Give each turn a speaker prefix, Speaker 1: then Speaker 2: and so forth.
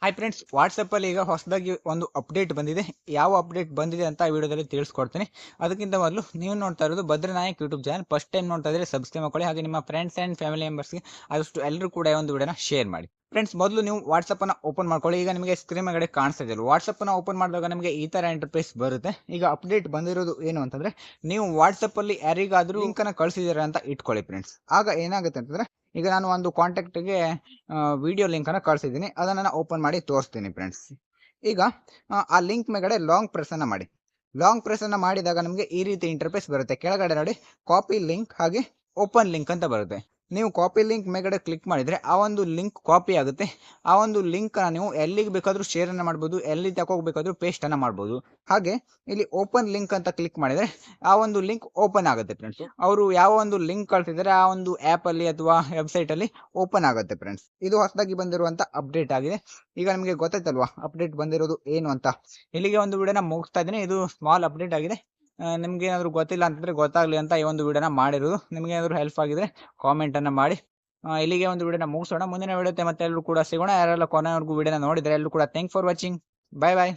Speaker 1: Hi friends, ವಾಟ್ಸಪ್ಪಲ್ಲಿ ಈಗ ಹೊಸದಾಗಿ ಒಂದು ಅಪ್ಡೇಟ್ ಬಂದಿದೆ. ಯಾವ ಅಪ್ಡೇಟ್ ಬಂದಿದೆ ಅಂತ ವಿಡಿಯೋದಲ್ಲಿ ತಿಳಿಸ್ಕೊಡ್ತೀನಿ. ಅದಕ್ಕಿಂತ ಮೊದಲು ನೀವು ನೋಡ್ತಾ ಇರೋದು ಭದ್ರನಾಯಕ್ ಯೂಟ್ಯೂಬ್ ಚಾನಲ್. ಫಸ್ಟ್ ಟೈಮ್ ನೋಡ್ತಾ ಇದ್ರೆ ಸಬ್ಸ್ಕ್ರೈಬ್ ಮಾಡ್ಕೊಳ್ಳಿ. ಹಾಗೆ ನಿಮ್ಮ ಫ್ರೆಂಡ್ಸ್ ಆ್ಯಂಡ್ ಫ್ಯಾಮಿಲಿ ಮೆಂಬರ್ಸ್ಗೆ ಆದಷ್ಟು ಎಲ್ಲರೂ ಕೂಡ ಒಂದು ವಿಡಿಯೋನ ಶೇರ್ ಮಾಡಿ. ಫ್ರೆಂಡ್ಸ್, ಮೊದಲು ನೀವು ವಾಟ್ಸಪ್ಪನ್ನು ಓಪನ್ ಮಾಡ್ಕೊಳ್ಳಿ. ಈಗ ನಿಮಗೆ ಸ್ಕ್ರೀನ್ ಮೇಲೆ ಕಾಣಿಸ್ತಾ ಇದೆ. ವಾಟ್ಸಪ್ಪನ್ನು ಓಪನ್ ಮಾಡಿದಾಗ ನಿಮಗೆ ಈ ಥರ ಇಂಟರ್ಫೇಸ್ ಬರುತ್ತೆ. ಈಗ ಅಪ್ಡೇಟ್ ಬಂದಿರೋದು ಏನು ಅಂತಂದರೆ, ನೀವು ವಾಟ್ಸಪ್ಪಲ್ಲಿ ಯಾರಿಗಾದರೂ ಲಿಂಕನ್ನು ಕಳಿಸಿದ್ದೀರಾ ಅಂತ ಇಟ್ಕೊಳ್ಳಿ ಫ್ರೆಂಡ್ಸ್. ಆಗ ಏನಾಗುತ್ತೆ ಅಂತಂದರೆ, ಈಗ ನಾನು ಒಂದು ಕಾಂಟ್ಯಾಕ್ಟ್ಗೆ ವಿಡಿಯೋ ಲಿಂಕನ್ನು ಕಳಿಸಿದ್ದೀನಿ. ಅದನ್ನು ನಾನು ಓಪನ್ ಮಾಡಿ ತೋರಿಸ್ತೀನಿ ಫ್ರೆಂಡ್ಸ್. ಈಗ ಆ ಲಿಂಕ್ ಮೇಲ್ಗಡೆ ಲಾಂಗ್ ಪ್ರೆಸ್ಸನ್ನು ಮಾಡಿ. ಲಾಂಗ್ ಪ್ರೆಸ್ಸನ್ನು ಮಾಡಿದಾಗ ನಮಗೆ ಈ ರೀತಿ ಇಂಟರ್ಫೇಸ್ ಬರುತ್ತೆ. ಕೆಳಗಡೆ ನೋಡಿ ಕಾಪಿ ಲಿಂಕ್ ಹಾಗೆ ಓಪನ್ ಲಿಂಕ್ ಅಂತ ಬರುತ್ತೆ. ನೀವು ಕಾಪಿ ಲಿಂಕ್ ಮೇಲ್ಗಡೆ ಕ್ಲಿಕ್ ಮಾಡಿದರೆ ಆ ಒಂದು ಲಿಂಕ್ ಕಾಪಿ ಆಗುತ್ತೆ. ಆ ಒಂದು ಲಿಂಕನ್ನು ನೀವು ಎಲ್ಲಿಗೆ ಬೇಕಾದರೂ ಶೇರನ್ನು ಮಾಡ್ಬೋದು, ಎಲ್ಲಿ ತಗೋಬೇಕಾದ್ರೂ ಪೇಸ್ಟನ್ನು ಮಾಡ್ಬೋದು. ಹಾಗೆ ಇಲ್ಲಿ ಓಪನ್ ಲಿಂಕ್ ಅಂತ ಕ್ಲಿಕ್ ಮಾಡಿದರೆ ಆ ಒಂದು ಲಿಂಕ್ ಓಪನ್ ಆಗುತ್ತೆ ಫ್ರೆಂಡ್ಸ್. ಅವರು ಯಾವ ಒಂದು ಲಿಂಕ್ ಕಳ್ಸಿದ್ದಾರೆ ಆ ಒಂದು ಆ್ಯಪಲ್ಲಿ ಅಥವಾ ವೆಬ್ಸೈಟಲ್ಲಿ ಓಪನ್ ಆಗುತ್ತೆ ಫ್ರೆಂಡ್ಸ್. ಇದು ಹೊಸದಾಗಿ ಬಂದಿರುವಂಥ ಅಪ್ಡೇಟ್ ಆಗಿದೆ. ಈಗ ನಿಮಗೆ ಗೊತ್ತಾಯ್ತಲ್ವಾ ಅಪ್ಡೇಟ್ ಬಂದಿರೋದು ಏನು ಅಂತ. ಇಲ್ಲಿಗೆ ಒಂದು ವಿಡಿಯೋನ ಮುಗಿಸ್ತಾ ಇದ್ದೀನಿ. ಇದು ಸ್ಮಾಲ್ ಅಪ್ಡೇಟ್ ಆಗಿದೆ. ನಿಮ್ಗೆ ಏನಾದರೂ ಗೊತ್ತಿಲ್ಲ ಅಂತಂದರೆ ಗೊತ್ತಾಗಲಿ ಅಂತ ಈ ಒಂದು ವಿಡಿಯೋನ ಮಾಡಿರೋದು. ನಿಮಗೆ ಏನಾದರೂ ಹೆಲ್ಪ್ ಆಗಿದ್ರೆ ಕಾಮೆಂಟನ್ನು ಮಾಡಿ. ಇಲ್ಲಿಗೆ ಒಂದು ವಿಡಿಯೋನ ಮುಗಿಸೋಣ. ಮುಂದಿನ ವಿಡಿಯೋತೆ ಮತ್ತೆ ಎಲ್ಲರೂ ಕೂಡ ಸಿಗೋಣ. ಯಾರೆಲ್ಲ ಕೊನೆವರೆಗೂ ವಿಡಿಯೋನ ನೋಡಿದರೆ ಎಲ್ಲರೂ ಕೂಡ thank for watching. Bye bye.